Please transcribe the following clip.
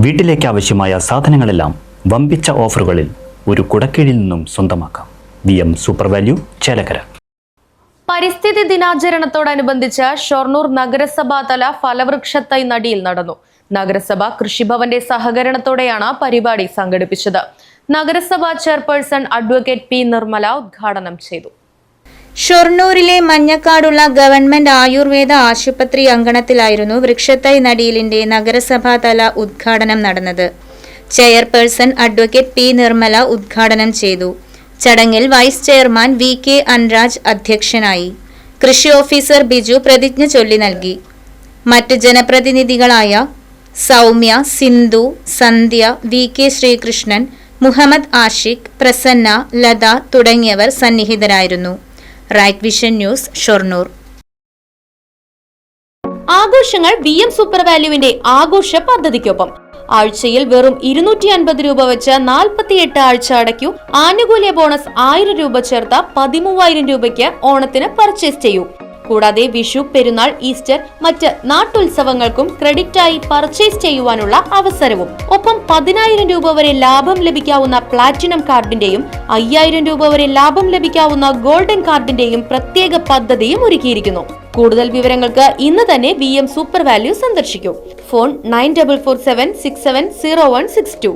വീട്ടിലേക്ക് ആവശ്യമായ സാധനങ്ങളെല്ലാം വമ്പിച്ച ഓഫറുകളിൽ ഒരു കുടക്കീഴിൽ നിന്നും സ്വന്തമാക്കാം. VM super value, Chelakkara. പരിസ്ഥിതി ദിനാചരണത്തോടനുബന്ധിച്ച് ഷൊർണൂർ നഗരസഭാതല ഫലവൃക്ഷത്തൈ നടിയിൽ നടന്നു. നഗരസഭ കൃഷിഭവന്റെ സഹകരണത്തോടെയാണ് പരിപാടി സംഘടിപ്പിച്ചത്. നഗരസഭാ ചെയർപേഴ്സൺ അഡ്വക്കേറ്റ് പി നിർമ്മല ഉദ്ഘാടനം ചെയ്തു. ഷൊർണൂരിലെ മഞ്ഞക്കാടുള്ള ഗവൺമെന്റ് ആയുർവേദ ആശുപത്രി അങ്കണത്തിലായിരുന്നു വൃക്ഷത്തൈ നടീലിന്റെ നഗരസഭാതല ഉദ്ഘാടനം നടന്നത്. ചെയർപേഴ്സൺ അഡ്വക്കേറ്റ് പി നിർമ്മല ഉദ്ഘാടനം ചെയ്തു. ചടങ്ങിൽ വൈസ് ചെയർമാൻ VK അൻരാജ് അധ്യക്ഷനായി. കൃഷി ഓഫീസർ ബിജു പ്രതിജ്ഞ ചൊല്ലി നൽകി. മറ്റ് ജനപ്രതിനിധികളായ സൗമ്യ, സിന്ധു, സന്ധ്യ, VK ശ്രീകൃഷ്ണൻ, മുഹമ്മദ് ആഷിഖ്, പ്രസന്ന, ലത തുടങ്ങിയവർ സന്നിഹിതരായിരുന്നു. Right Vision News, Shoranur. ആഘോഷങ്ങൾ VM സൂപ്പർ വാല്യൂവിന്റെ ആഘോഷ പദ്ധതിക്കൊപ്പം. ആഴ്ചയിൽ വെറും 250 രൂപ വെച്ച് 48 ആഴ്ച അടയ്ക്കൂ. ആനുകൂല്യ ബോണസ് 1000 രൂപ ചേർത്ത 13,000 രൂപയ്ക്ക് ഓണത്തിന് പർച്ചേസ് ചെയ്യൂ. കൂടാതെ വിഷു, പെരുന്നാൾ, ഈസ്റ്റർ, മറ്റ് നാട്ടുത്സവങ്ങൾക്കും ക്രെഡിറ്റായി പർച്ചേസ് ചെയ്യുവാനുള്ള അവസരവും. ഒപ്പം 10,000 രൂപ വരെ ലാഭം ലഭിക്കാവുന്ന പ്ലാറ്റിനം കാർഡിന്റെയും 5,000 രൂപ വരെ ലാഭം ലഭിക്കാവുന്ന ഗോൾഡൻ കാർഡിന്റെയും പ്രത്യേക പദ്ധതിയും ഒരുക്കിയിരിക്കുന്നു. കൂടുതൽ വിവരങ്ങൾക്ക് ഇന്ന് തന്നെ VM സൂപ്പർ വാല്യൂ സന്ദർശിക്കൂ. ഫോൺ 9447670162.